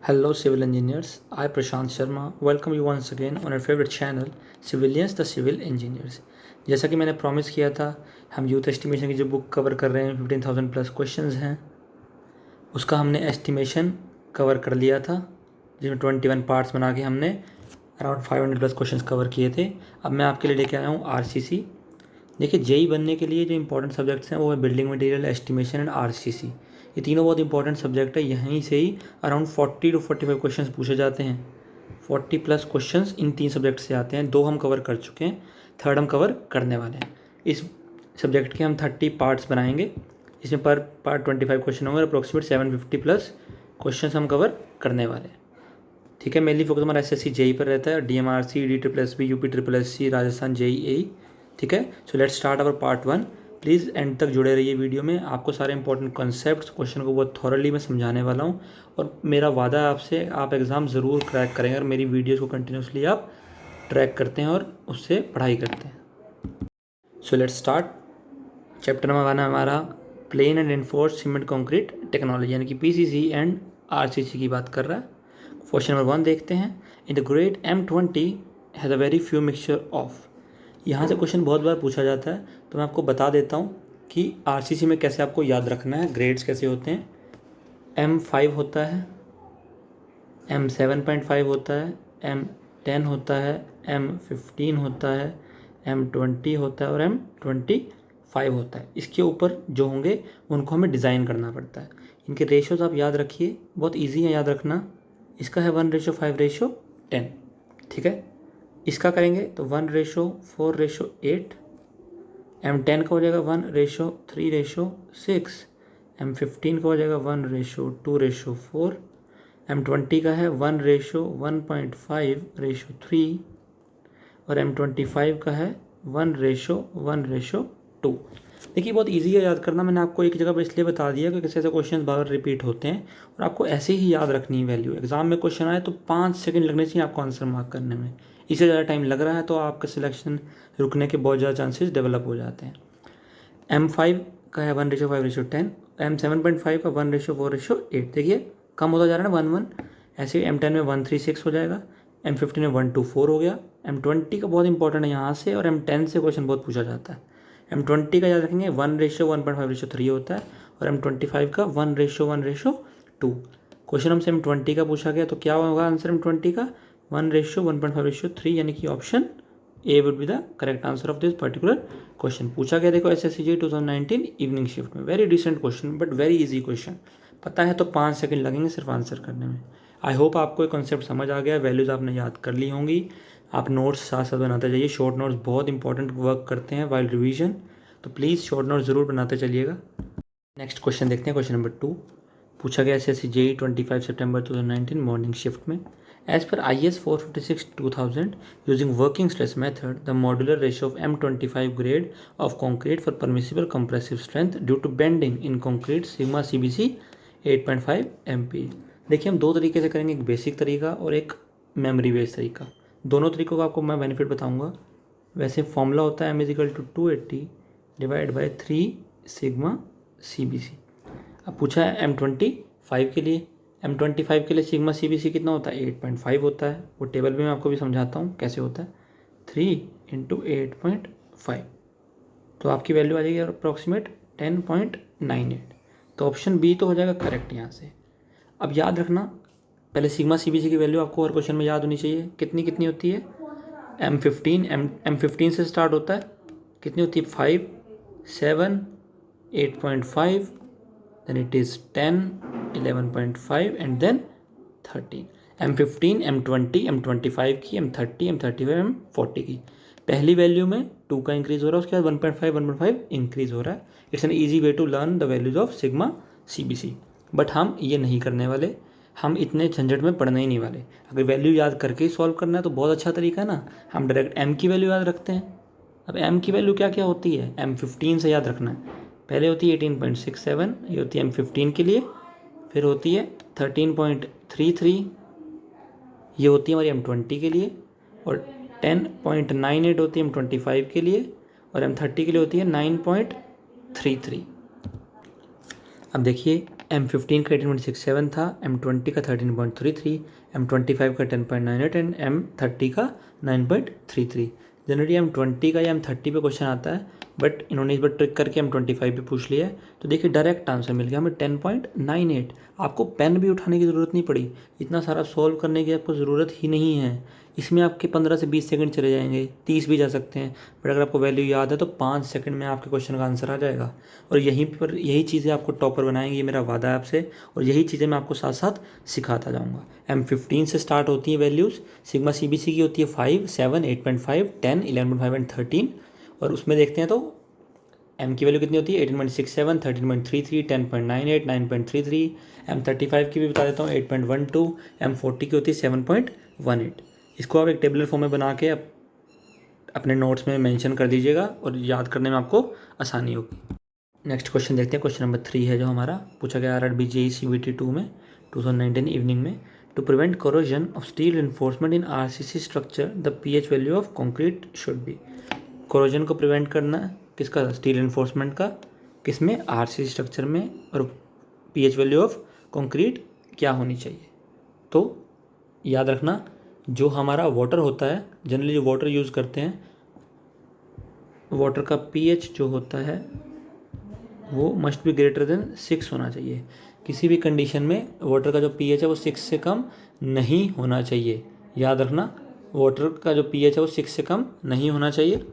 Hello, civil engineers. I, Prashant Sharma, welcome you once again on our favorite channel, Civilians the Civil Engineers. जैसा कि मैंने promise किया था, हम youth estimation की जो बुक कवर कर रहे हैं 15,000 प्लस क्वेश्चंस हैं, उसका हमने एस्टिमेशन कवर कर लिया था, जिसमें 21 पार्ट्स बना के हमने अराउंड 500 प्लस क्वेश्चंस कवर किए थे। अब मैं आपके लिए लेके आया हूँ आरसीसी। देखिए, जेई बनने के लिए जो इंपॉर्टेंट सब्जेक्ट्स हैं वो है building material, estimation and RCC. ये तीनों बहुत इंपॉर्टेंट सब्जेक्ट है। यहीं से ही अराउंड 40 to 45 क्वेश्चंस पूछे जाते हैं। 40 प्लस क्वेश्चंस इन तीन सब्जेक्ट से आते हैं। 2 हम कवर कर चुके हैं, थर्ड हम कवर करने वाले हैं। इस सब्जेक्ट के हम 30 पार्ट्स बनाएंगे, इसमें पर पार्ट 25 क्वेश्चन होंगे। अप्रोक्सीमेट 750 प्लस क्वेश्चन हम कवर करने वाले हैं। ठीक है, मेनली फोकस हमारा एसएससी जेई पर रहता है, DMRC, DSSB, UP SSC, Rajasthan JE. ठीक है, so let's start our part 1। Please end तक जुड़े रहिए वीडियो में, आपको सारे इंपॉर्टेंट कॉन्सेप्ट्स क्वेश्चन को बहुत थॉरली मैं समझाने वाला हूँ। और मेरा वादा है आपसे, आप एग्ज़ाम ज़रूर क्रैक करेंगे अगर मेरी वीडियोज़ को कंटिन्यूसली आप ट्रैक करते हैं और उससे पढ़ाई करते हैं। So let's start. Chapter number 1 है हमारा plain and reinforced cement concrete technology, यानी कि पीसीसी एंड आरसीसी की बात कर रहा है। क्वेश्चन नंबर 1 देखते हैं। In the grade M20 has a very few mixture of. यहाँ से क्वेश्चन बहुत बार पूछा जाता है, तो मैं आपको बता देता हूँ कि आरसीसी में कैसे आपको याद रखना है, ग्रेड्स कैसे होते हैं। M5 होता है, M7.5 होता है, M10 होता है, M15 होता है, M20 होता है और M25 होता है। इसके ऊपर जो होंगे उनको हमें डिज़ाइन करना पड़ता है। इनके रेशोज आप याद रखिए, बहुत ईजी है याद रखना। इसका है 1:5:10। ठीक है, इसका करेंगे तो 1:4:8। M10 का हो जाएगा 1:3:6। M15 का हो जाएगा 1:2:4। M20 का है 1:1.5:3 और M25 का है 1:1:2। देखिए, बहुत इजी है याद करना। मैंने आपको एक जगह पर इसलिए बता दिया कि कैसे ऐसे क्वेश्चन बार रिपीट होते हैं और आपको ऐसे ही याद रखनी है वैल्यू। एग्जाम में क्वेश्चन आए तो 5 सेकंड लगने चाहिए आपको आंसर मार्क करने में। इससे ज़्यादा टाइम लग रहा है तो आपका सिलेक्शन रुकने के बहुत ज़्यादा चांसेस डेवलप हो जाते हैं। M5 का है 1:5:10, M7.5 का 1:4:8। देखिए, कम होता जा रहा है ना 1:1। ऐसे M10 में 1:3:6 हो जाएगा, M15 में 1:2:4 हो गया। M20 का बहुत इंपॉर्टेंट है यहाँ से, और M10 से क्वेश्चन बहुत पूछा जाता है। M20 का याद रखेंगे 1:1.5:3 होता है और M25 का 1:1:2। क्वेश्चन हमसे M20 का पूछा गया तो क्या होगा आंसर M20 का 1:1.5:3, यानी कि option A would be the correct answer of this particular question. पूछा गया देखो SSC JEE 2019 इवनिंग शिफ्ट में। Very decent question but very easy question. पता है तो 5 सेकंड लगेंगे सिर्फ आंसर करने में। आई होप आपको ये कॉन्सेप्ट समझ आ गया, वैल्यूज़ आपने याद कर ली होंगी। आप नोट्स साथ साथ बनाते जाइए। शॉर्ट नोट्स बहुत इंपॉर्टेंट वर्क करते हैं वाइल रिवीजन, तो प्लीज़ शॉर्ट नोट्स ज़रूर बनाते चलिएगा। नेक्स्ट क्वेश्चन देखते हैं, क्वेश्चन नंबर 2। पूछा गया SSC JEE 25 सितंबर 2019 मॉर्निंग शिफ्ट में। As per IS 456:2000, using working stress method, the modular ratio of M25 grade of concrete for permissible compressive strength due to bending in concrete sigma CBC 8.5 MPa। देखिए, हम 2 तरीके से करेंगे, एक basic तरीका और एक मेमोरी बेस्ड तरीका। दोनों तरीकों का आपको मैं बेनिफिट बताऊंगा। वैसे फॉर्मूला होता है M=280/3 सिग्मा CBC। अब पूछा है M25 के लिए। M25 के लिए सिग्मा CBC कितना होता है 8.5 होता है। वो टेबल भी मैं आपको भी समझाता हूँ कैसे होता है। 3 × 8.5 तो आपकी वैल्यू आ जाएगी अप्रॉक्सीमेट 10.98। तो ऑप्शन बी तो हो जाएगा करेक्ट यहाँ से। अब याद रखना, पहले सिग्मा CBC की वैल्यू आपको हर क्वेश्चन में याद होनी चाहिए। कितनी कितनी होती है M15 से स्टार्ट होता है। कितनी होती है 5, 7, 8.5, then it is 10, 11.5 and then 13। M15, M20, M25 की, M30, M35, M40 की। पहली वैल्यू में 2 का इंक्रीज हो रहा है, उसके बाद 1.5 इंक्रीज हो रहा है। It's an easy way to learn the values of sigma CBC। बट हम ये नहीं करने वाले, हम इतने झंझट में पढ़ने ही नहीं वाले। अगर वैल्यू याद करके ही सॉल्व करना है तो बहुत अच्छा तरीका है ना, हम डायरेक्ट M की वैल्यू याद रखते हैं। अब M की वैल्यू क्या क्या होती है, M15 से याद रखना है। पहले होती है 18.67, ये होती है M15 के लिए। फिर होती है 13.33, ये होती है हमारी M20 के लिए। और 10.98 होती है M25 के लिए। और M30 के लिए होती है 9.33। अब देखिए M15 का 18.67 था, M20 का 13.33, M25 का 10.98 एंड M30 का 9.33। जनरली M20 का या M30 पे क्वेश्चन आता है, बट इन्होंने इस बार ट्रिक करके M25 पे पूछ लिया है। तो देखिए डायरेक्ट आंसर मिल गया हमें 10.98। आपको पेन भी उठाने की ज़रूरत नहीं पड़ी, इतना सारा सॉल्व करने की आपको ज़रूरत ही नहीं है। इसमें आपके 15 से 20 सेकंड चले जाएंगे, 30 भी जा सकते हैं, बट अगर आपको वैल्यू याद है तो 5 सेकंड में आपके क्वेश्चन का आंसर आ जाएगा। और यहीं पर यही चीज़ें आपको टॉपर बनाएंगी, ये मेरा वादा है आपसे। और यही चीज़ें मैं आपको साथ साथ सिखाता जाऊँगा। M15 से स्टार्ट होती हैं वैल्यूज़, सिग्मा CBC की होती है 5, 7, 8.5, 10, 11.5 एंड 13। और उसमें देखते हैं तो M की वैल्यू कितनी होती है 18.67, 13.33, 10.98, 9.33। M35 की भी बता देता हूँ 8.12, M40 की होती है 7.18। इसको आप एक टेबलर फॉर्म में बना के अपने नोट्स में मेंशन कर दीजिएगा और याद करने में आपको आसानी होगी। नेक्स्ट क्वेश्चन देखते हैं। क्वेश्चन नंबर 3 है जो हमारा पूछा गया RRB JEE CVT 2 में 2019 इवनिंग में। To prevent corrosion of steel reinforcement in RCC structure the pH value of concrete should be. Corrosion को प्रिवेंट करना है किसका, स्टील इन्फोर्समेंट का, किसमें, RCC स्ट्रक्चर में। और pH वैल्यू ऑफ कंक्रीट क्या होनी चाहिए। तो याद रखना, जो हमारा वाटर होता है, जनरली जो वाटर यूज़ करते हैं, वाटर का pH जो होता है वो मस्ट बी ग्रेटर देन 6 होना चाहिए। किसी भी कंडीशन में वाटर का जो pH है वो 6 से कम नहीं होना चाहिए। याद रखना, वाटर का जो pH है वो 6 से कम नहीं होना चाहिए।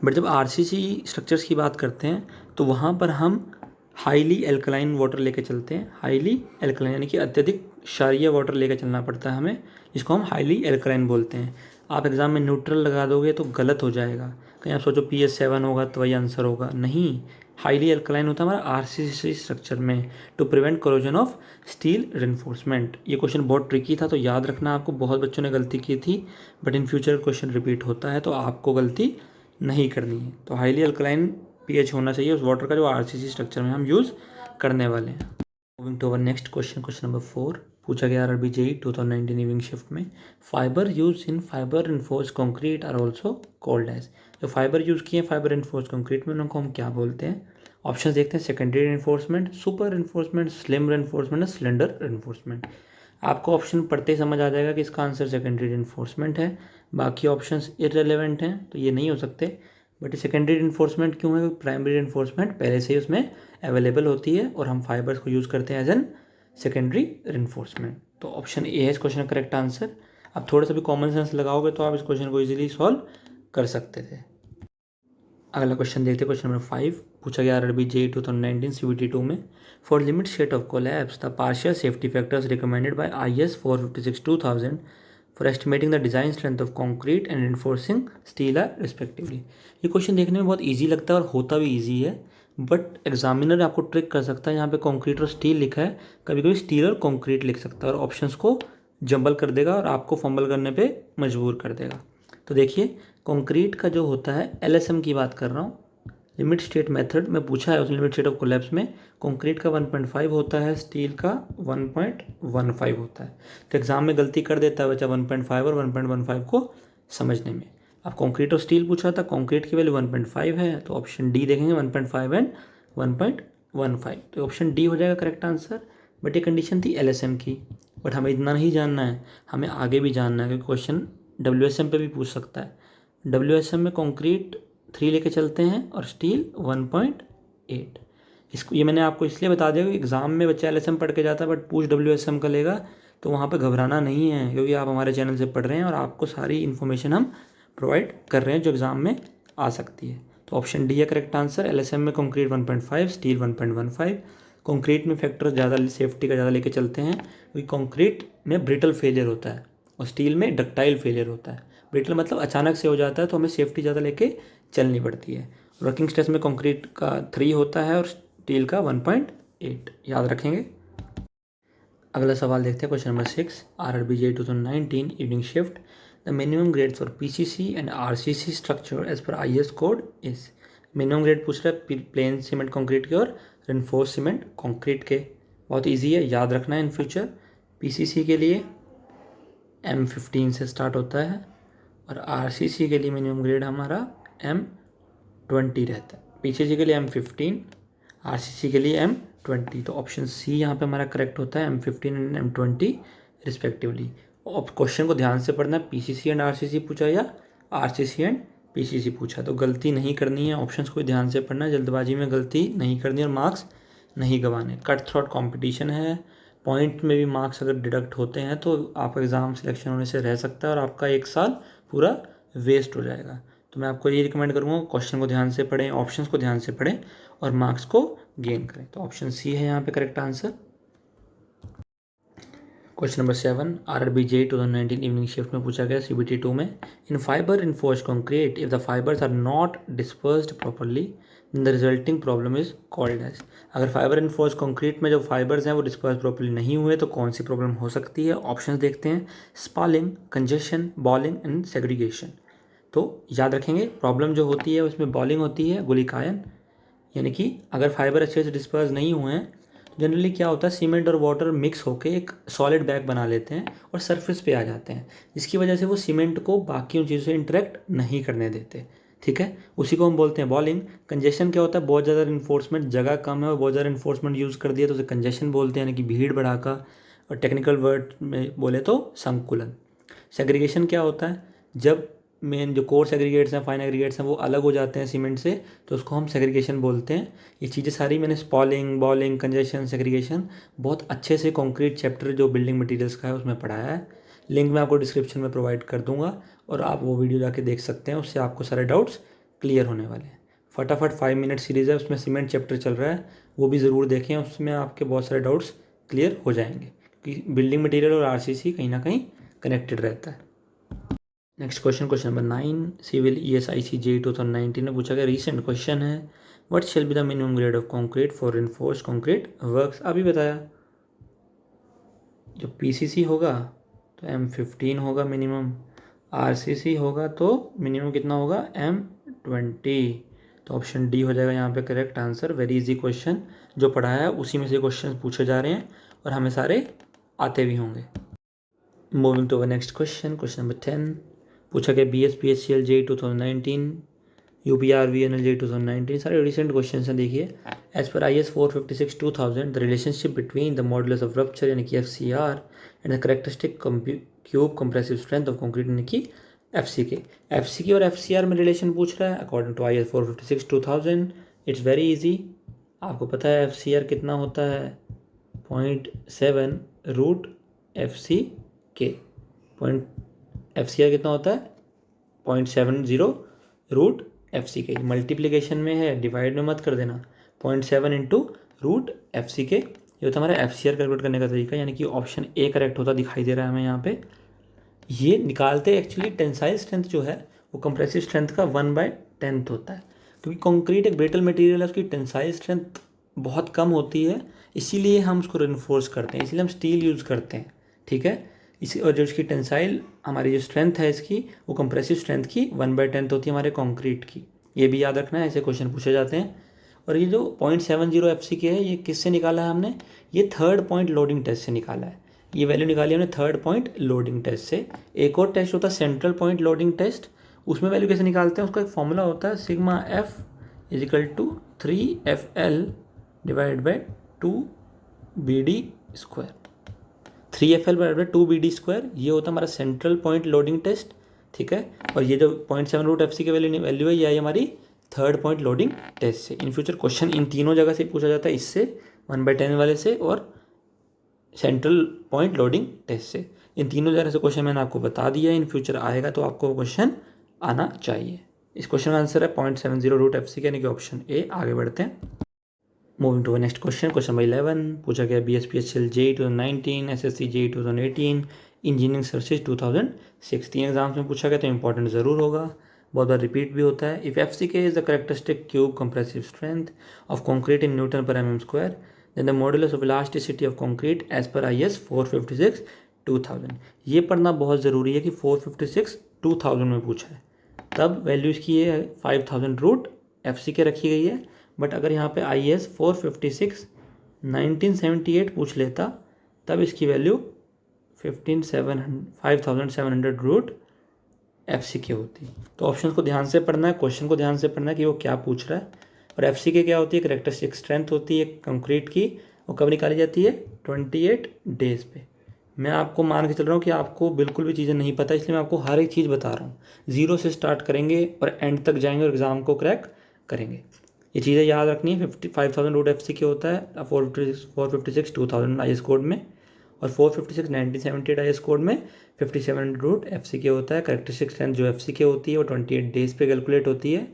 बट जब RCC स्ट्रक्चर्स की बात करते हैं तो वहाँ पर हम हाईली एल्कलाइन वाटर लेके चलते हैं। हाईली एल्कलाइन यानी कि अत्यधिक क्षारीय वाटर लेके चलना पड़ता है हमें, जिसको हम हाईली एल्कलाइन बोलते हैं। आप एग्ज़ाम में न्यूट्रल लगा दोगे तो गलत हो जाएगा, कहीं आप सोचो pH 7 होगा तो वही आंसर होगा, नहीं। हाईली एल्कलाइन होता है हमारा RCC स्ट्रक्चर में, to prevent corrosion of steel reinforcement. ये क्वेश्चन बहुत ट्रिकी था, तो याद रखना आपको, बहुत बच्चों ने गलती की थी, but in future question repeat होता है तो आपको गलती नहीं करनी है। तो हाईली अल्कलाइन pH होना चाहिए उस वाटर का जो RCC स्ट्रक्चर में हम यूज़ करने वाले हैं। Moving to our next question, question number 4 पूछा गया RRB JEE 2019 इवनिंग शिफ्ट में। Fibre use in fibre reinforced concrete are also called as. जो फाइबर यूज़ किए हैं फाइबर इन्फोर्स कंक्रीट में, उनको हम क्या बोलते हैं। ऑप्शन देखते हैं, secondary enforcement, super enforcement, slim enforcement, cylinder enforcement. आपको ऑप्शन पढ़ते ही समझ आ जाएगा कि इसका आंसर सेकेंडरी इन्फोर्समेंट है, बाकी ऑप्शंस इररेलेवेंट हैं तो ये नहीं हो सकते। बट सेकेंडरी इन्फोर्समेंट क्यों है, क्योंकि प्राइमरी इन्फोर्समेंट पहले से ही उसमें अवेलेबल होती है और हम फाइबर्स को यूज़ करते हैं एज एन सेकेंडरी इन्फोर्समेंट। तो ऑप्शन ए है इस क्वेश्चन का करेक्ट आंसर। आप थोड़ा सा भी कॉमन सेंस लगाओगे तो आप इस क्वेश्चन को इजीली सॉल्व कर सकते थे। अगला क्वेश्चन देखते हैं, क्वेश्चन नंबर 5 पूछा गया RRB JEE 2019 CVT 2 में। For limit state of collapse the partial safety factors recommended by IS 456-2000 for estimating the design strength of concrete and reinforcing steel are respectively. ये क्वेश्चन देखने में बहुत easy लगता है और होता भी ईजी है, बट एग्जामिनर आपको ट्रिक कर सकता है। यहाँ पे कंक्रीट और स्टील लिखा है, कभी कभी स्टील और कंक्रीट लिख सकता है और ऑप्शंस को जंबल कर देगा और आपको फंबल करने पे मजबूर कर देगा। तो देखिए, कंक्रीट का जो होता है LSM की बात कर रहा हूँ, लिमिट स्टेट मेथड में पूछा है, उस लिमिट स्टेट ऑफ कोलैप्स में कंक्रीट का 1.5 होता है, स्टील का 1.15 होता है। तो एग्जाम में गलती कर देता है बच्चा 1.5 और 1.15 को समझने में। अब कंक्रीट और स्टील पूछा था, कंक्रीट की वैल्यू 1.5 है तो ऑप्शन डी देखेंगे, 1.5 एंड 1.15, तो ऑप्शन डी हो जाएगा करेक्ट आंसर। बट ये कंडीशन थी LSM की, बट हमें इतना नहीं जानना है, हमें आगे भी जानना है, क्योंकि क्वेश्चन WSM पे भी पूछ सकता है। WSM में कंक्रीट 3 लेके चलते हैं और स्टील 1.8। इसको ये मैंने आपको इसलिए बता दिया कि एग्ज़ाम में बच्चा LSM पढ़ के जाता है बट पूछ WSM का लेगा, तो वहाँ पे घबराना नहीं है, क्योंकि आप हमारे चैनल से पढ़ रहे हैं और आपको सारी इन्फॉर्मेशन हम प्रोवाइड कर रहे हैं जो एग्ज़ाम में आ सकती है। तो ऑप्शन डी है करेक्ट आंसर। LSM में कंक्रीट 1.5, स्टील 1.15। कंक्रीट में फैक्टर ज़्यादा सेफ्टी का ज़्यादा लेके चलते हैं, क्योंकि कंक्रीट में ब्रिटल फेलियर होता है और स्टील में डक्टाइल फेलियर होता है। ब्रिटल मतलब अचानक से हो जाता है, तो हमें सेफ्टी ज़्यादा लेके चलनी पड़ती है। वर्किंग स्ट्रेस में कंक्रीट का 3 होता है और स्टील का 1.8, याद रखेंगे। अगला सवाल देखते हैं, question number 6 RRB JEE 2019 evening shift. The minimum grade for PCC and RCC structure as per IS code is. Minimum grade पूछ रहा है प्लेन सीमेंट कंक्रीट के और रेनफोर्स सीमेंट कंक्रीट के। बहुत ईजी है, याद रखना है इन फ्यूचर। PCC के लिए M15 से स्टार्ट होता है और RCC के लिए मिनिमम ग्रेड हमारा M20 रहता है। PCC के लिए M15, RCC के लिए M20। तो ऑप्शन सी यहाँ पे हमारा करेक्ट होता है, M15 एंड M20 रिस्पेक्टिवली। अब क्वेश्चन को ध्यान से पढ़ना है, PCC एंड RCC पूछा या RCC एंड PCC पूछा, तो गलती नहीं करनी है, ऑप्शंस को ध्यान से पढ़ना है, जल्दबाजी में गलती नहीं करनी और मार्क्स नहीं गंवाने। कट थ्रोट कंपटीशन है, पॉइंट में भी मार्क्स अगर डिडक्ट होते हैं तो आपका एग्ज़ाम सिलेक्शन होने से रह सकता है और आपका एक साल पूरा वेस्ट हो जाएगा। तो मैं आपको ये रिकमेंड करूँगा, क्वेश्चन को ध्यान से पढ़ें, ऑप्शंस को ध्यान से पढ़ें और मार्क्स को गेन करें। तो ऑप्शन सी है यहाँ पे correct answer. Question number 7, RRBJ 2019 evening shift में पूछा गया CBT 2 में, in fiber reinforced concrete if the fibers are not dispersed properly the resulting problem is called age. अगर फाइबर इन्फोर्स्ड कंक्रीट में जो फाइबर्स हैं वो डिस्पर्स प्रॉपरली नहीं हुए तो कौन सी प्रॉब्लम हो सकती है? ऑप्शंस देखते हैं, स्पॉलिंग, कंजेशन, बॉलिंग एंड सेग्रीगेशन। तो याद रखेंगे, प्रॉब्लम जो होती है उसमें बॉलिंग होती है, गुलिकायन, यानी कि अगर फाइबर अच्छे से डिस्पर्स नहीं हुए हैं जनरली क्या होता है, सीमेंट और वाटर मिक्स होकर एक सॉलिड बैग बना लेते हैं और सरफेस पे आ जाते हैं, जिसकी वजह से वो सीमेंट को बाकी उन चीज़ों से इंटरेक्ट नहीं करने देते। ठीक है, उसी को हम बोलते हैं बॉलिंग। कंजेशन क्या होता है, बहुत ज़्यादा इन्फोर्समेंट, जगह कम है और बहुत ज़्यादा इन्फोर्समेंट यूज़ कर दिया तो उसे कंजेशन बोलते हैं, यानी कि भीड़ भड़ाका, और टेक्निकल वर्ड में बोले तो संकुलन। सेग्रीगेशन क्या होता है, जब मेन जो कोर्स एग्रीगेट्स हैं, फाइन एग्रीगेट्स हैं, वो अलग हो जाते हैं सीमेंट से, तो उसको हम सेग्रीगेशन बोलते हैं। ये चीज़ें सारी मैंने स्पॉलिंग, बॉलिंग, कंजेशन, सेग्रीगेशन बहुत अच्छे से कंक्रीट चैप्टर जो बिल्डिंग मटेरियल्स का है उसमें पढ़ाया है। लिंक मैं आपको डिस्क्रिप्शन में प्रोवाइड कर दूंगा और आप वो वीडियो जाके देख सकते हैं, उससे आपको सारे डाउट्स क्लियर होने वाले हैं। फटाफट 5 मिनट सीरीज़ है, उसमें सीमेंट चैप्टर चल रहा है, वो भी ज़रूर देखें, उसमें आपके बहुत सारे डाउट्स क्लियर हो जाएंगे, क्योंकि बिल्डिंग मटेरियल और RCC कहीं ना कहीं कनेक्टेड रहता है। Next question, question number 9, civil ESIC JEE 2019 में पूछा गया, रीसेंट क्वेश्चन है, what shall be the minimum grade of concrete for reinforced concrete works. अभी बताया, जो PCC होगा तो M15 होगा मिनिमम, RCC होगा तो मिनिमम कितना होगा, M20। तो ऑप्शन डी हो जाएगा यहाँ पे correct answer. Very easy question, जो पढ़ाया है उसी में से क्वेश्चन पूछे जा रहे हैं और हमें सारे आते भी होंगे। Moving to our next question, question number 10 पूछा गया, BSPHCL JEE 2019, UPRVNL JEE 2019, सारे रिसेंट क्वेश्चन हैं। देखिए, as per IS 456/2000 the relationship between the modulus of rupture यानी कि FCR and the characteristic cube compressive strength of concrete यानी कि FCK और FCR में रिलेशन पूछ रहा है according to IS 456/2000। It's very easy, आपको पता है FCR कितना होता है, 0.7 रूट FCK। FCR कितना होता है, 0.70 रूट FCK। मल्टीप्लिकेशन में है, डिवाइड में मत कर देना, 0.7 इंटू रूट FCK। ये होता है हमारा FCR कैलकुलेट करने का तरीका, यानी कि ऑप्शन ए करेक्ट होता दिखाई दे रहा है हमें यहाँ पे। ये निकालते एक्चुअली टेंसाइल स्ट्रेंथ जो है वो कंप्रेसिव स्ट्रेंथ का 1/10 होता है, क्योंकि कंक्रीट एक ब्रिटल मटेरियल है, उसकी टेंसाइल स्ट्रेंथ बहुत कम होती है, इसीलिए हम उसको रिइंफोर्स करते हैं, इसीलिए हम स्टील यूज़ करते हैं। ठीक है, इसी, और जो इसकी टेंसाइल हमारी जो स्ट्रेंथ है इसकी, वो कंप्रेसिव स्ट्रेंथ की 1/10 होती है हमारे कंक्रीट की। ये भी याद रखना है, ऐसे क्वेश्चन पूछे जाते हैं। और ये जो 0.70 FCK है, ये किससे निकाला है हमने, ये थर्ड पॉइंट लोडिंग टेस्ट से निकाला है। ये वैल्यू निकाली हमने थर्ड पॉइंट लोडिंग टेस्ट से। एक और टेस्ट होता है सेंट्रल पॉइंट लोडिंग टेस्ट, उसमें वैल्यू कैसे निकालते हैं, उसका एक फॉर्मूला होता है, sigma F = 3FL divide by 2BD²। 3FL/2BD², ये होता है हमारा सेंट्रल पॉइंट लोडिंग टेस्ट। ठीक है, और ये जो 0.7 रूट FCK की वैल्यू है, ये आई हमारी थर्ड पॉइंट लोडिंग टेस्ट से। इन फ्यूचर क्वेश्चन इन तीनों जगह से पूछा जाता है, इससे 1/10 वाले से और सेंट्रल पॉइंट लोडिंग टेस्ट से। इन तीनों जगह से क्वेश्चन मैंने आपको बता दिया, इन फ्यूचर आएगा तो आपको क्वेश्चन आना चाहिए। इस क्वेश्चन का आंसर है 0.70 रूट FCK यानी कि ऑप्शन ए। आगे बढ़ते हैं, moving to next question, question number 11 पूछा गया, BSPHL JEE 2019, SSC JEE 2018, engineering services 2006। 3 exams में पूछा गया तो इंपॉर्टेंट ज़रूर होगा, बहुत बार रिपीट भी होता है। If FCK is the characteristic cube compressive strength of concrete in Newton/mm², then the modulus of elasticity of concrete as per IS 456/2000। ये पढ़ना बहुत ज़रूरी है कि 456/2000 में पूछा है, तब वैल्यू इसकी ये है 5000 रूट FCK रखी गई है। बट अगर यहाँ पे IS 456/1978 पूछ लेता, तब इसकी वैल्यू 5700 रूट FCK होती। तो ऑप्शन को ध्यान से पढ़ना है, क्वेश्चन को ध्यान से पढ़ना है कि वो क्या पूछ रहा है। और एफ क्या होती है, करेक्टरिस्टिक स्ट्रेंथ होती है कंक्रीट की, वो कब निकाली जाती है, 28 डेज पे। मैं आपको मान के चल रहा हूँ कि आपको बिल्कुल भी चीज़ें नहीं पता, इसलिए मैं आपको हर एक चीज़ बता रहा हूँ। ज़ीरो से स्टार्ट करेंगे और एंड तक जाएंगे और एग्ज़ाम को क्रैक करेंगे। ये चीज़ें याद रखनी है। 55,000 रूट एफ होता है 456 2000 आई एस कोड में, और 456 1978 आई एस कोड में 57 रूट एफ होता है। करेक्टरिस्टिक स्ट्रेंथ जो एफ होती है वो 28 डेज पे कैलकुलेट होती है।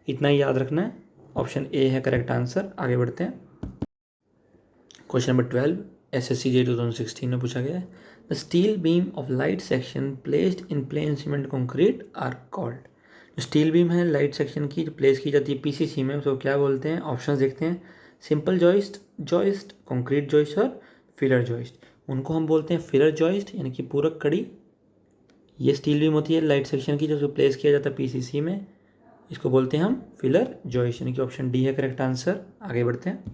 इतना ही याद रखना है। ऑप्शन ए है करेक्ट आंसर। आगे बढ़ते हैं। क्वेश्चन नंबर 12 SSC JEE 2016 में पूछा गया है। The steel beam of light section placed in plain cement concrete are called. जो स्टील बीम है लाइट सेक्शन की, जो प्लेस की जाती है PCC में, उसको क्या बोलते हैं? ऑप्शंस देखते हैं। Simple joist, joist, concrete joist और फिलर जॉइस्ट। उनको हम बोलते हैं फिलर जॉइस्ट, यानी कि पूरक कड़ी। ये स्टील बीम होती है लाइट सेक्शन की, जो प्लेस किया जाता है PCC में, इसको बोलते हैं हम फिलर जॉइस्ट, यानी कि ऑप्शन डी है करेक्ट आंसर। आगे बढ़ते हैं।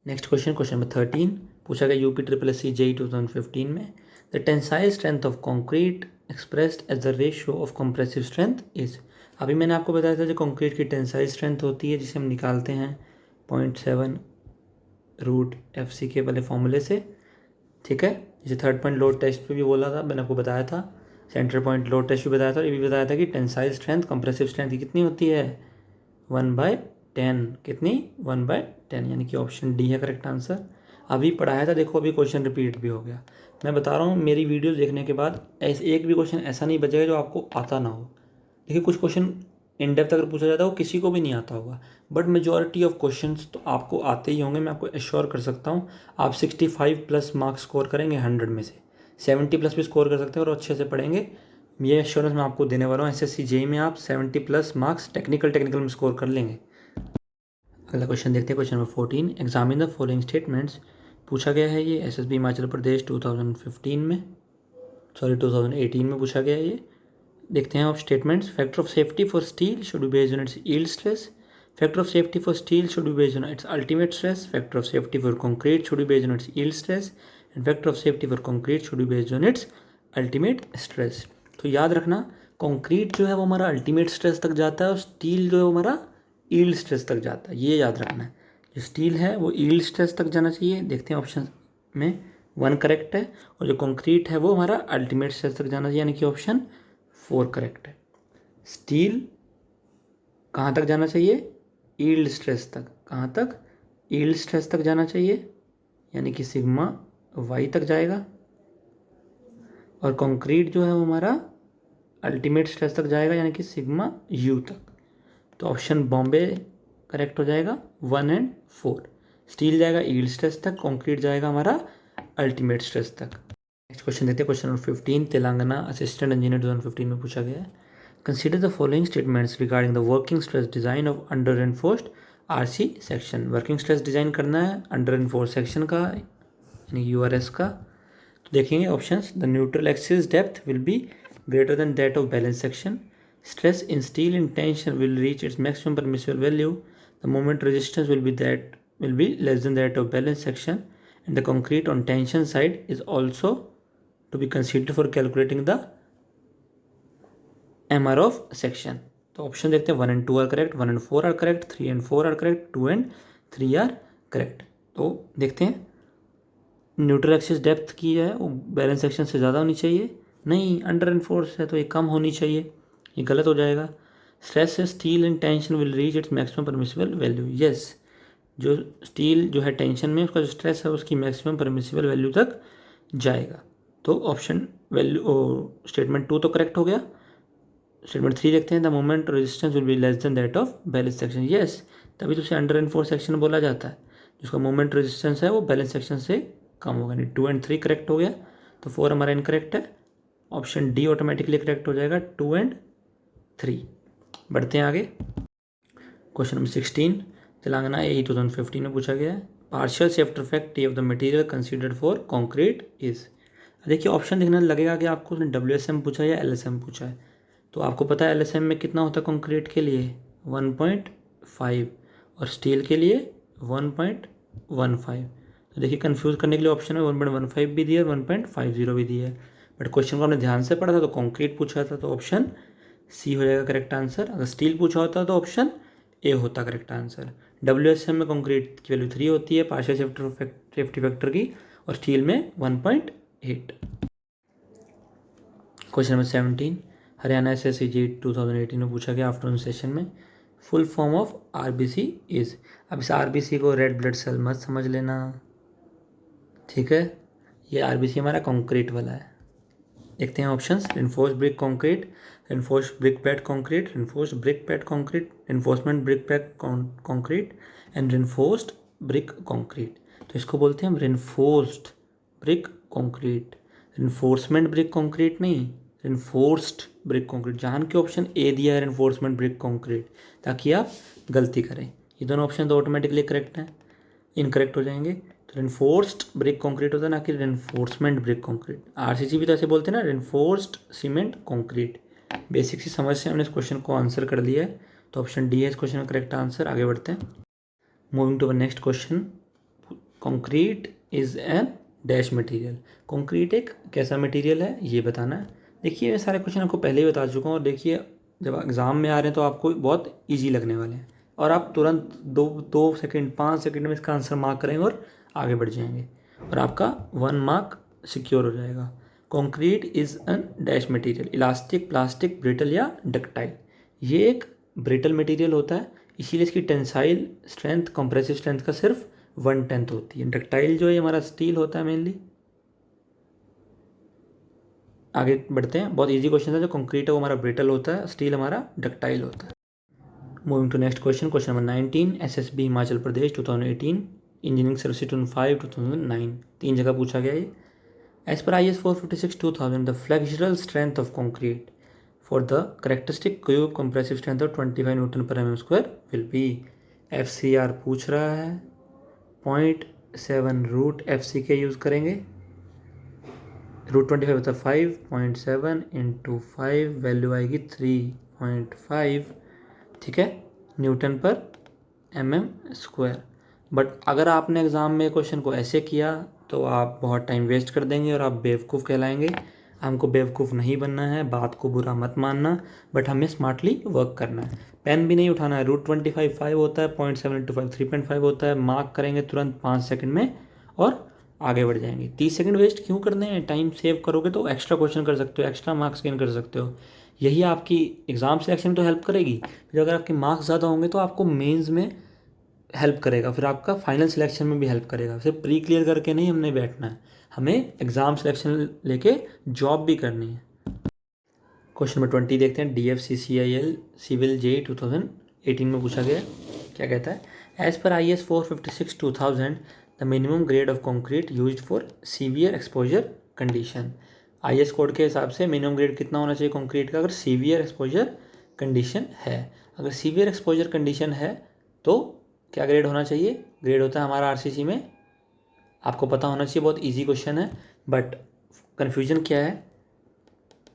नेक्स्ट क्वेश्चन, क्वेश्चन नंबर 13 पूछा गया UPSSC JEE 2015 में। The tensile strength of concrete expressed as the ratio of compressive strength is. अभी मैंने आपको बताया था जो कंक्रीट की टेंसाइल स्ट्रेंथ होती है, जिसे हम निकालते हैं 0.7 रूट FC के वाले फॉर्मूले से, ठीक है। जैसे थर्ड पॉइंट लोड टेस्ट पे भी बोला था, मैंने आपको बताया था, सेंटर पॉइंट लोड टेस्ट भी बताया था, ये भी बताया था कि टेंसाइल स्ट्रेंथ कंप्रेसिव स्ट्रेंथ की कितनी होती है, 1/10। कितनी? 1/10, यानी कि ऑप्शन डी है करेक्ट आंसर। अभी पढ़ाया था, देखो अभी क्वेश्चन रिपीट भी हो गया। मैं बता रहा हूँ मेरी वीडियो देखने के बाद ऐसे एक भी क्वेश्चन ऐसा नहीं बचेगा जो आपको आता ना हो। देखिए कुछ क्वेश्चन इन डेप्थ अगर पूछा जाता है वो किसी को भी नहीं आता होगा, बट मेजॉरिटी ऑफ क्वेश्चंस तो आपको आते ही होंगे। मैं आपको एश्योर कर सकता हूँ आप 65+ मार्क्स स्कोर करेंगे 100 में से, 70+ भी स्कोर कर सकते हैं और अच्छे से पढ़ेंगे। ये एश्योरेंस मैं आपको देने वाला हूँ। SSC JEE में आप 70+ मार्क्स टेक्निकल में स्कोर कर लेंगे। अगला क्वेश्चन देखते हैं, question number 14। Examine the following statements पूछा गया है। ये SSB हिमाचल प्रदेश 2018 में पूछा गया है ये। देखते हैं आप statements. Factor of safety for steel should be based on it's yield stress. Factor of safety for steel should be based on it's ultimate stress. Factor of safety for concrete should be based on it's yield stress and factor of safety for concrete should be based on it's ultimate stress. तो याद रखना, concrete जो है वो हमारा ultimate stress तक जाता है और स्टील जो है वो हमारा यील्ड स्ट्रेस तक जाता है। ये याद रखना है, जो स्टील है वो यील्ड स्ट्रेस तक जाना चाहिए। देखते हैं ऑप्शन में 1 करेक्ट है, और जो कंक्रीट है वो हमारा अल्टीमेट स्ट्रेस तक जाना चाहिए, यानी कि ऑप्शन 4 करेक्ट है। स्टील कहाँ तक जाना चाहिए? यील्ड स्ट्रेस तक। कहाँ तक? यील्ड स्ट्रेस तक जाना चाहिए, यानी कि सिग्मा y तक जाएगा। और कंक्रीट जो है वो हमारा अल्टीमेट स्ट्रेस तक जाएगा, यानी कि सिग्मा u तक। तो ऑप्शन बॉम्बे करेक्ट हो जाएगा 1 और 4। स्टील जाएगा यील्ड स्ट्रेस तक, कंक्रीट जाएगा हमारा अल्टीमेट स्ट्रेस तक। नेक्स्ट क्वेश्चन देखते हैं, question number 15 Telangana assistant engineer 2015 में पूछा गया है। Consider the following statements regarding the working stress design of under reinforced RC section. Working stress design करना है अंडर रेनफोर्स्ड सेक्शन का, यानी URS का। तो देखेंगे options. The neutral axis depth will be greater than that of balance section. Stress in steel in tension will reach its maximum permissible value. The moment resistance will be less than that of balance section, and the concrete on tension side is also to be considered for calculating the MR of section. तो option देखते हैं 1 and 2 are correct, 1 and 4 are correct, 3 and 4 are correct, 2 and 3 are correct. तो देखते हैं, neutral axis depth की है वो balance section से ज़्यादा होनी चाहिए, नहीं अंडर एनफोर्स है तो ये कम होनी चाहिए, ये गलत हो जाएगा। स्ट्रेस है steel in tension will reach its maximum permissible value. Yes, जो स्टील जो है टेंशन में उसका जो स्ट्रेस है उसकी मैक्सिमम परमिसिबल वैल्यू तक जाएगा। तो ऑप्शन स्टेटमेंट 2 तो करेक्ट हो गया। स्टेटमेंट 3 देखते हैं। The moment resistance will be less than that of balance section. Yes, तभी तो उसे अंडर एनफोर्स सेक्शन बोला जाता है, जिसका मोमेंट रेजिस्टेंस है वो बैलेंस सेक्शन से कम होगा। नहीं 2 and 3 करेक्ट हो गया, तो 4 हमारा इनकरेक्ट है। ऑप्शन डी ऑटोमेटिकली करेक्ट हो जाएगा, 2 and 3। बढ़ते हैं आगे। क्वेश्चन नंबर 16 तेलंगाना AE 2015 में पूछा गया है। Partial shaft effect of the material considered for concrete is. देखिए ऑप्शन देखने लगेगा कि आपको उसने WSM पूछा है या LSM पूछा है। तो आपको पता है LSM में कितना होता है कंक्रीट के लिए 1.5 और स्टील के लिए 1.15। तो देखिए कंफ्यूज करने के लिए ऑप्शन में 1.15 भी दिया है, 1.50 भी दिया है, बट क्वेश्चन को आपने ध्यान से पढ़ा था तो कंक्रीट पूछा था तो ऑप्शन सी हो जाएगा करेक्ट आंसर। अगर स्टील पूछा होता तो ऑप्शन ए होता करेक्ट आंसर। WSM में कंक्रीट की वैल्यू 3 होती है पार्शियल सेफ्टी फैक्टर की, और स्टील में 1.8। Question number 17 Haryana SSC GATE 2018 में पूछा गया आफ्टरनून सेशन में, full form of RBC is. अब इस RBC को रेड ब्लड सेल मत समझ लेना, ठीक है। ये RBC हमारा कंक्रीट वाला है। देखते हैं options. Reinforced brick concrete, reinforced brick pad concrete, reinforced brick pad concrete, reinforcement brick pad concrete and reinforced brick concrete. तो इसको बोलते हैं हम reinforced brick concrete, reinforcement brick concrete नहीं, रिइंफोर्स्ड ब्रिक कंक्रीट। जान के ऑप्शन ए दिया है रिइंफोर्समेंट ब्रिक कंक्रीट, ताकि आप गलती करें। ये दोनों ऑप्शन तो ऑटोमेटिकली करेक्ट हैं, इनकरेक्ट हो जाएंगे। तो रिइंफोर्स्ड ब्रिक कंक्रीट होता है, ना कि रिइंफोर्समेंट ब्रिक कंक्रीट। RCC भी तो ऐसे बोलते हैं ना, रिइंफोर्स्ड सीमेंट कंक्रीट। बेसिक सी समझ से हमने इस क्वेश्चन को आंसर कर लिया है, तो ऑप्शन डी है इस क्वेश्चन का करेक्ट आंसर। आगे बढ़ते हैं, moving to the next question. Concrete is an dash material. Concrete एक कैसा मटेरियल है ये बताना है। देखिए मैं सारे क्वेश्चन आपको पहले ही बता चुका हूँ, और देखिए जब एग्ज़ाम में आ रहे हैं तो आपको बहुत ईजी लगने वाले हैं, और आप तुरंत 2 सेकंड 5 सेकंड में इसका आंसर मार्क करेंगे और आगे बढ़ जाएंगे, और आपका 1 मार्क सिक्योर हो जाएगा। Concrete is an dash material, elastic, plastic, brittle या डक्टाइल। ये एक ब्रिटल मटेरियल होता है, इसीलिए इसकी टेंसाइल स्ट्रेंथ, कंप्रेसिव स्ट्रेंथ का सिर्फ 1/10 होती है। डक्टाइल जो है हमारा स्टील होता है मेनली। आगे बढ़ते हैं, बहुत इजी क्वेश्चन है। जो कंक्रीट है वो हमारा ब्रिटल होता है, स्टील हमारा डक्टाइल होता है। Moving to next question, question number 19 SSB Himachal Pradesh 2018 engineering service 2005 2009 3 जगह पूछा गया ये। As per IS 456/2000 the flexural strength of concrete for the characteristic cube compressive strength of 25 newton per mm² will be. FCR पूछ रहा है, 0.7 √FC के use करेंगे। √25 होता है 5, 0.7 × 5 वैल्यू आएगी 3.5, ठीक है, न्यूटन पर mm²। बट अगर आपने एग्ज़ाम में क्वेश्चन को ऐसे किया तो आप बहुत टाइम वेस्ट कर देंगे और आप बेवकूफ़ कहलाएंगे। हमको बेवकूफ़ नहीं बनना है, बात को बुरा मत मानना, बट हमें स्मार्टली वर्क करना है। पेन भी नहीं उठाना है। √25 5 होता है, 0.7 × 5 3.5 होता है। मार्क करेंगे तुरंत 5 सेकंड में और आगे बढ़ जाएंगे। 30 सेकंड वेस्ट क्यों करने हैं? टाइम सेव करोगे तो एक्स्ट्रा क्वेश्चन कर सकते हो, एक्स्ट्रा मार्क्स गेन कर सकते हो। यही आपकी एग्ज़ाम सिलेक्शन में तो हेल्प करेगी, फिर अगर आपके मार्क्स ज़्यादा होंगे तो आपको मेंस में हेल्प करेगा, फिर आपका फाइनल सिलेक्शन में भी हेल्प करेगा। सिर्फ प्री क्लियर करके नहीं हमने बैठना है, हमें एग्ज़ाम सिलेक्शन लेके जॉब भी करनी है। क्वेश्चन नंबर 20 देखते हैं। DFCCIL सिविल JEE 2018 में पूछा गया, क्या कहता है? As per IS 456/2000 the minimum grade of concrete used for severe exposure condition. IS code के हिसाब से मिनिमम ग्रेड कितना होना चाहिए कंक्रीट का अगर सीवियर एक्सपोजर कंडीशन है? अगर सीवियर एक्सपोजर कंडीशन है तो क्या ग्रेड होना चाहिए? ग्रेड होता है हमारा RCC में, आपको पता होना चाहिए, बहुत इजी क्वेश्चन है। बट कन्फ्यूजन क्या है,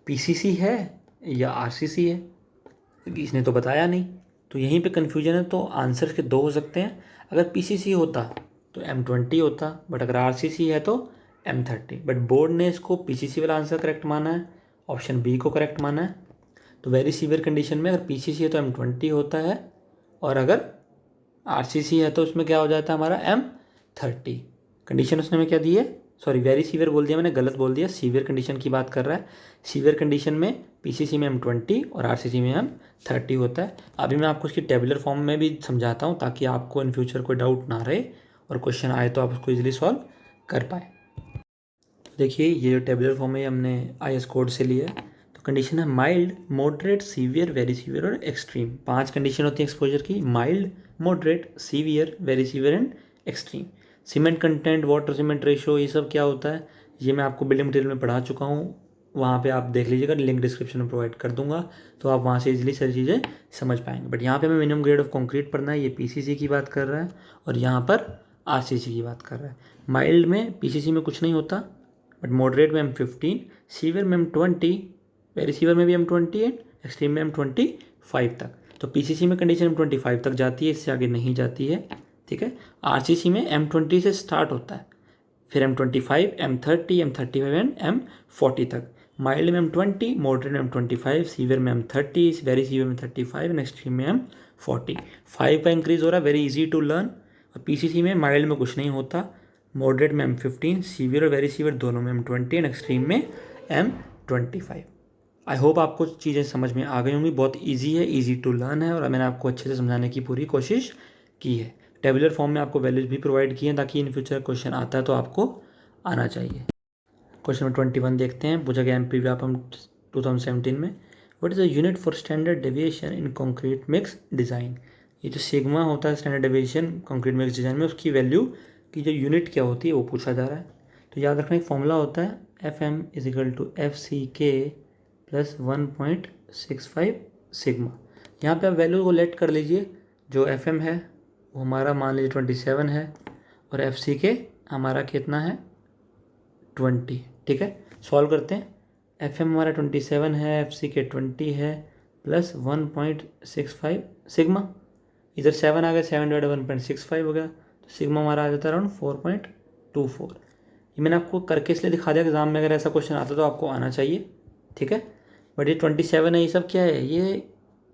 PCC है या RCC है? इसने तो बताया नहीं, तो यहीं पे कन्फ्यूजन है। तो आंसर के 2 हो सकते हैं। अगर PCC होता तो M20 होता, बट अगर RCC है तो M30। बट बोर्ड ने इसको PCC वाला आंसर करेक्ट माना है, ऑप्शन बी को करेक्ट माना है। तो वेरी सीवियर कंडीशन में अगर PCC है तो M20 होता है, और अगर RCC है तो उसमें क्या हो जाता है हमारा M30। कंडीशन उसने में क्या दी है, सॉरी वेरी सीवियर बोल दिया मैंने, गलत बोल दिया, सीवियर कंडीशन की बात कर रहा है। सीवियर कंडीशन में PCC में M20 और RCC में M30 होता है। अभी मैं आपको उसकी टेबुलर फॉर्म में भी समझाता हूँ, ताकि आपको इन फ्यूचर कोई डाउट ना रहे और क्वेश्चन आए तो आप उसको ईजिली सॉल्व कर पाए। देखिए ये जो टेबुलर फॉर्म है हमने IS कोड से लिया है। तो कंडीशन है mild, moderate, severe, very severe और एक्सट्रीम। 5 कंडीशन होती है एक्सपोजर की, mild, moderate, severe, very severe and extreme. Cement content, water cement ratio, ये सब क्या होता है ये मैं आपको बिल्डिंग मटेरियल में पढ़ा चुका हूँ, वहाँ पे आप देख लीजिएगा, लिंक डिस्क्रिप्शन में प्रोवाइड कर दूंगा, तो आप वहाँ से इजीली सारी चीज़ें समझ पाएंगे। बट यहाँ पे हमें मिनिमम ग्रेड ऑफ कंक्रीट पढ़ना है, ये PCC की बात कर रहा है और यहाँ पर RCC की बात कर रहा है। माइल्ड में PCC में कुछ नहीं होता, बट मॉडरेट में M15, सीवियर में M20, वेरी सीवियर में भी M20 एंड एक्सट्रीम में M25 तक। तो PCC में कंडीशन M25 तक जाती है, इससे आगे नहीं जाती है, ठीक है। RCC में M20 से स्टार्ट होता है, फिर M25, M30, M35 and M40 तक। माइल्ड में M20, मॉडरेट में M25, सीवियर में M30, वेरी सीवियर में 35 एंड एक्सट्रीम में M40। 5 का इंक्रीज हो रहा है, वेरी इजी टू लर्न। और पीसीसी में माइल्ड में कुछ नहीं होता, मॉडरेट में M15, सीवियर और वेरी सीवियर दोनों में M20 एंड एक्सट्रीम में M25। आई होप आपको चीज़ें समझ में आ गई होंगी। बहुत इजी है, इजी टू लर्न है और मैंने आपको अच्छे से समझाने की पूरी कोशिश की है। टेबुलर फॉर्म में आपको वैल्यूज भी प्रोवाइड किए हैं ताकि इन फ्यूचर क्वेश्चन आता है तो आपको आना चाहिए। क्वेश्चन नंबर 21 देखते हैं। पूछा गया एमपी व्यापम 2017 में, what is the unit for standard deviation in concrete mix design. ये जो सिग्मा होता है standard deviation concrete mix design में, उसकी वैल्यू की जो यूनिट क्या होती है वो पूछा जा रहा है। तो याद रखना एक फॉर्मूला होता है FM = FCK + 1.65 सिग्मा। यहाँ पे आप वैल्यू को लेट कर लीजिए। जो FM है वो हमारा मान लीजिए 27 है और FCK हमारा कितना है 20। ठीक है, सॉल्व करते हैं। FM हमारा 27 है, FCK 20 है प्लस 1.65 सिग्मा। इधर 7 आ गया, 7/1.65 हो गया, तो सिग्मा हमारा आ जाता है अराउंड 4.24। ये मैंने आपको करके इसलिए दिखा दिया, एग्जाम में अगर ऐसा क्वेश्चन आता तो आपको आना चाहिए। ठीक है, बट ये 27 है, ये सब क्या है, ये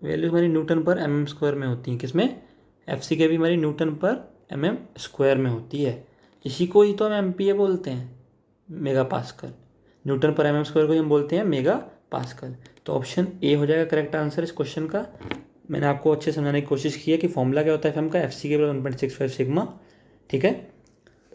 वैल्यू हमारी न्यूटन पर mm² में होती है। किसमें, FCK भी हमारी न्यूटन पर mm² में होती है। इसी को ही तो हम MPa बोलते हैं, mega pascal. Newton per mm² को हम बोलते हैं मेगा पास्कल। तो ऑप्शन ए हो जाएगा करेक्ट आंसर इस क्वेश्चन का। मैंने आपको अच्छे समझाने की कोशिश की है कि फॉर्मूला क्या होता है FM का, FCK = 1.65 सिग्मा। ठीक है,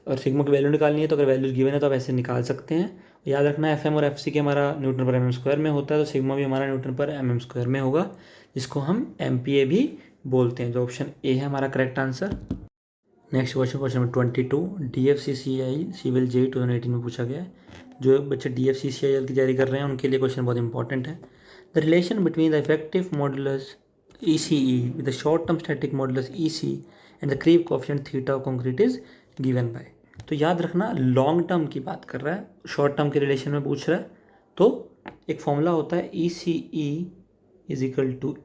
और सिग्मा की वैल्यू निकालनी है तो अगर वैल्यूज गिवन है तो आप ऐसे निकाल सकते हैं। याद रखना है FM और FCK हमारा न्यूटन पर mm² में होता है, तो सिग्मा भी हमारा न्यूटन पर mm² में होगा, जिसको हम MPa भी बोलते हैं। जो ऑप्शन ए है हमारा correct answer. Next question number 22, DFCCIL civil JEE 2018 में पूछा गया है। जो बच्चे DFCCIL की तैयारी कर रहे हैं उनके लिए क्वेश्चन बहुत इंपॉर्टेंट है। The relation between the effective modulus ECE with the short term static modulus EC and the creep coefficient theta of concrete is given by. तो याद रखना लॉन्ग टर्म की बात कर रहा है, शॉर्ट टर्म के रिलेशन में पूछ रहा है। तो एक फॉर्मूला होता है ECE =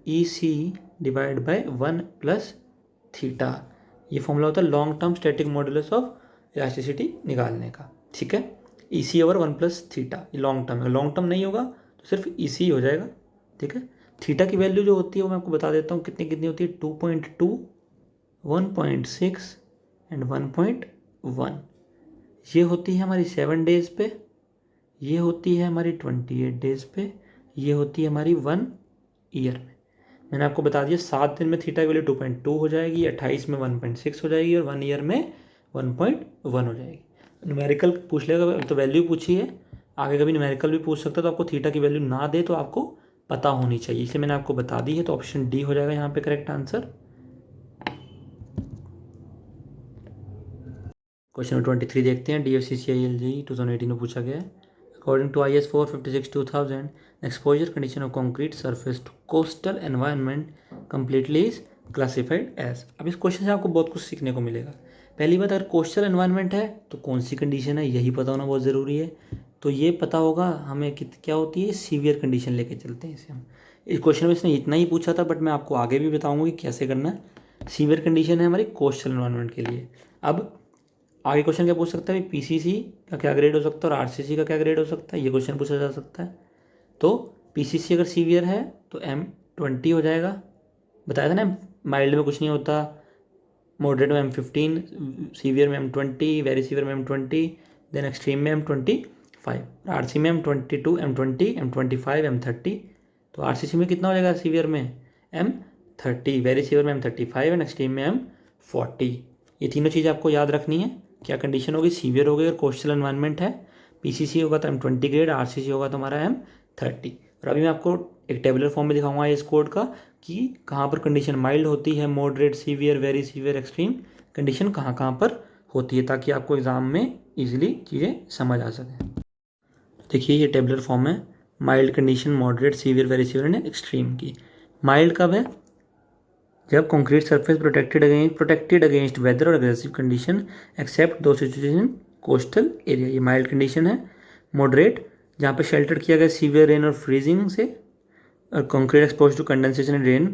EC divide by 1 + theta. ये फॉर्मूला होता है long term static modulus of elasticity निकालने का। ठीक है, EC/1 + थीटा, ये लॉन्ग टर्म है। लॉन्ग टर्म नहीं होगा तो सिर्फ EC हो जाएगा। ठीक है, थीटा की वैल्यू जो होती है वो मैं आपको बता देता हूँ कितनी कितनी होती है, 2.2, 1.6 एंड 1.1। ये होती है हमारी 7 डेज पे, ये होती है हमारी 28 डेज पे, ये होती है हमारी 1 ईयर में। मैंने आपको बता दिया 7 दिन में थीटा की वैल्यू 2.2 हो जाएगी, 28 में 1.6 हो जाएगी और 1 ईयर में 1.1 हो जाएगी। न्यूमेरिकल पूछ लेगा तो वैल्यू पूछी है, आगे कभी न्यूमेरिकल भी पूछ सकता है, तो आपको थीटा की वैल्यू ना दे तो आपको पता होनी चाहिए, इसलिए मैंने आपको बता दी है। तो ऑप्शन डी हो जाएगा यहाँ पे करेक्ट आंसर। क्वेश्चन नंबर 23 देखते हैं। DFCCIL JEE 2018 में पूछा गया है। According to IS 456/2000 exposure condition of concrete surface to coastal environment completely is classified as. अब इस क्वेश्चन से आपको बहुत कुछ सीखने को मिलेगा। पहली बात, अगर कोस्टल एनवायरनमेंट है तो कौन सी कंडीशन है यही पता होना बहुत ज़रूरी है। तो ये पता होगा हमें कि क्या होती है, सीवियर कंडीशन लेके चलते हैं इसे हम। इस क्वेश्चन में इसने इतना ही पूछा था, बट मैं आपको आगे भी बताऊंगा कि कैसे करना है। सीवियर कंडीशन है हमारी कोस्टल एनवायरनमेंट के लिए। अब आगे क्वेश्चन क्या पूछ सकता है, PCC का क्या ग्रेड हो सकता है और RCC का क्या ग्रेड हो सकता है, ये क्वेश्चन पूछा जा सकता है। तो PCC अगर सीवियर है तो M20 हो जाएगा, बताया था ना, माइल्ड में कुछ नहीं होता, मॉडरेट में M15, सीवियर में M20, वेरी सीवियर में M20, देन एक्सट्रीम में M25, RC में M22, M20, M25, M30। तो RCC में कितना हो जाएगा, सीवियर में M30, वेरी सीवियर में M35 एंड एक्सट्रीम में M40। ये तीनों चीज़ आपको याद रखनी है। क्या कंडीशन होगी, सीवियर हो गई और कोस्टल एनवायरनमेंट है, PCC होगा तो M20 ग्रेड, RCC होगा तो हमारा M30। और अभी मैं आपको एक टेबुलर फॉर्म में दिखाऊंगा इस कोड का कि कहाँ पर कंडीशन माइल्ड होती है, moderate, severe, very severe, extreme condition कहाँ कहाँ पर होती है, ताकि आपको एग्जाम में इजीली चीज़ें समझ आ सकें। देखिए ये टेबुलर फॉर्म है, mild condition, moderate, severe, very severe and extreme की। माइल्ड कब है, जब concrete surface protected against weather और एग्रेसिव कंडीशन एक्सेप्ट दो सिचुएशन कोस्टल एरिया, ये माइल्ड कंडीशन है। मॉडरेट, जहाँ पे शेल्टर किया गया सीवियर रेन और फ्रीजिंग से, और concrete expose to condensation and rain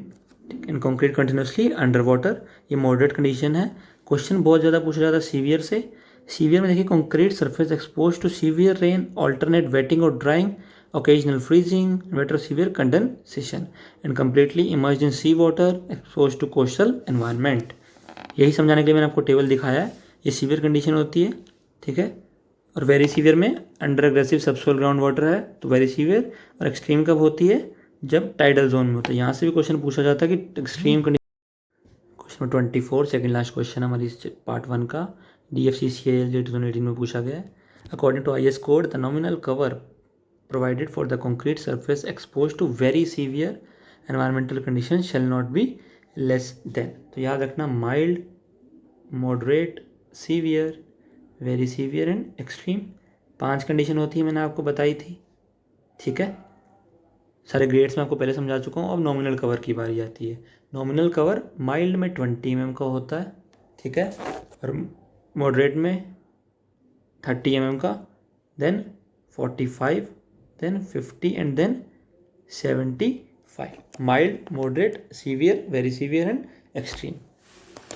and concrete continuously under water, ये मॉडरेट कंडीशन है। क्वेश्चन बहुत ज़्यादा पूछा जाता है सीवियर से। सीवियर में देखिए concrete surface expose to severe rain, alternate wetting और drying occasional freezing, wet or severe condensation, and completely immersed in sea water, exposed to coastal environment. यही समझाने के लिए मैंने आपको टेबल दिखाया है. ये सीवियर कंडीशन होती है, ठीक है. और वेरी सीवियर में अंडर एग्रेसिव सबसोल ग्राउंड वाटर है तो वेरी सीवियर. और एक्सट्रीम कब होती है? जब टाइडल जोन में होता है. यहाँ से भी क्वेश्चन पूछा जाता है कि extreme condition. Question 24 second last question हमारी इस पार्ट 1 का DFCCIL 2018 में पूछा गया है. According to IS code the nominal cover provided for the concrete surface exposed to very severe environmental conditions shall not be less than. तो याद रखना mild, moderate, severe, very severe and extreme 5 condition होती है, मैंने आपको बताई थी, ठीक है. सारे ग्रेड्स में आपको पहले समझा चुका हूँ. अब नॉमिनल कवर की बारी आती है. नॉमिनल कवर माइल्ड में 20 mm का होता है, ठीक है. और मॉडरेट में 30 mm का, then 45, then 50 and then 75. Mild, moderate, severe, very severe and extreme.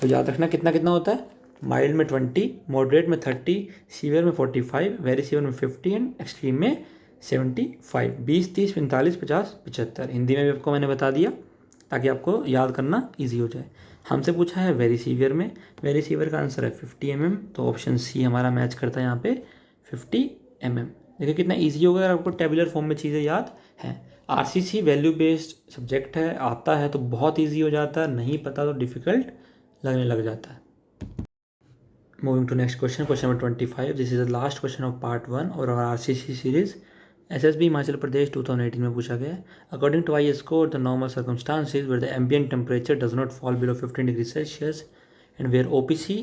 तो याद रखना कितना कितना होता है. माइल्ड में 20, मॉडरेट में 30, सीवियर में 45, वेरी सीवियर में 50 एंड एक्सट्रीम में 75. 20, 30, 45, 50, 75. हिंदी में भी आपको मैंने बता दिया ताकि आपको याद करना ईजी हो जाए. हमसे पूछा है वेरी सीवियर में. वेरी सीवियर का आंसर है 50 mm. तो ऑप्शन सी हमारा मैच करता है यहाँ पे 50 mm. देखिए कितना इजी होगा अगर आपको टेबुलर फॉर्म में चीज़ें याद हैं. RCC वैल्यू बेस्ड सब्जेक्ट है, आता है तो बहुत इजी हो जाता है, नहीं पता तो डिफ़िकल्ट लगने लग जाता है. Moving to next question, question number 25. This is the last question of part 1 और RCC series. SSB Himachal Pradesh 2018 में पूछा गया है. According to IS code the normal circumstances where the ambient temperature does not fall below 15 degree Celsius and where OPC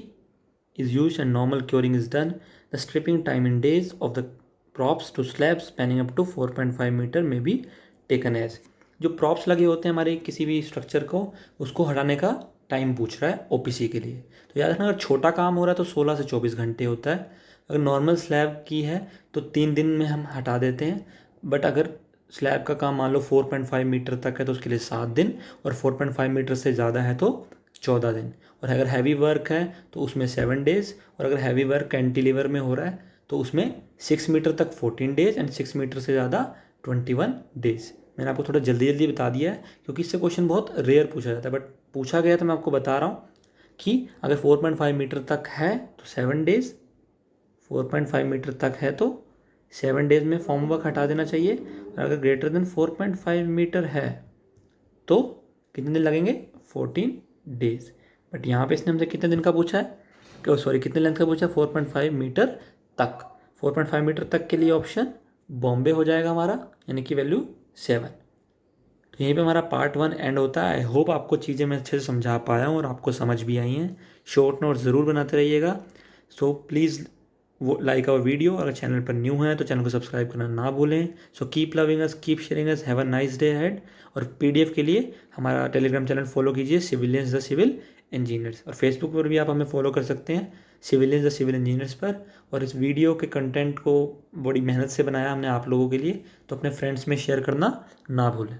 is used and normal curing is done, the stripping time in days of the props to slabs spanning up to 4.5 metre में भी taken as. जो props लगे होते हैं हमारे किसी भी structure को, उसको हटाने का टाइम पूछ रहा है OPC के लिए. तो याद रखना अगर छोटा काम हो रहा है तो 16 से 24 घंटे होता है. अगर नॉर्मल स्लैब की है तो 3 दिन में हम हटा देते हैं. बट अगर स्लैब का काम मान लो 4.5 मीटर तक है तो उसके लिए 7 दिन, और 4.5 मीटर से ज़्यादा है तो 14 दिन. और अगर हैवी वर्क है तो उसमें 7 डेज़, और अगर हैवी वर्क कैंटिलीवर में हो रहा है तो उसमें 6 मीटर तक 14 डेज़ एंड 6 मीटर से ज़्यादा 21 डेज़. मैंने आपको थोड़ा जल्दी जल्दी बता दिया है क्योंकि इससे क्वेश्चन बहुत रेयर पूछा जाता है, बट पूछा गया तो मैं आपको बता रहा हूँ कि अगर 4.5 मीटर तक है तो 7 डेज़, 4.5 मीटर तक है तो 7 डेज़ में फॉर्म वर्क हटा देना चाहिए. और अगर ग्रेटर देन 4.5 मीटर है तो कितने दिन लगेंगे? 14 डेज़. बट यहाँ पे इसने हमसे कितने दिन का पूछा है, कितने लेंथ का पूछा है? 4.5 मीटर तक. 4.5 मीटर तक के लिए ऑप्शन बॉम्बे हो जाएगा हमारा, यानी कि वैल्यू 7. तो यहीं पे हमारा पार्ट 1 एंड होता है. आई होप आपको चीज़ें मैं अच्छे से समझा पाया हूँ और आपको समझ भी आई हैं. शॉर्ट नोट ज़रूर बनाते रहिएगा. सो प्लीज़ वो लाइक आवर वीडियो. अगर चैनल पर न्यू हैं तो चैनल को सब्सक्राइब करना ना भूलें. So keep loving us, keep sharing us, have a nice day ahead. और PDF के लिए हमारा टेलीग्राम चैनल फॉलो कीजिए, सिविलियंस द सिविल इंजीनियर्स. और फेसबुक पर भी आप हमें फॉलो कर सकते हैं, सिविलियंस द सिविल इंजीनियर्स पर. और इस वीडियो के कंटेंट को बड़ी मेहनत से बनाया हमने आप लोगों के लिए, तो अपने फ्रेंड्स में शेयर करना ना भूलें.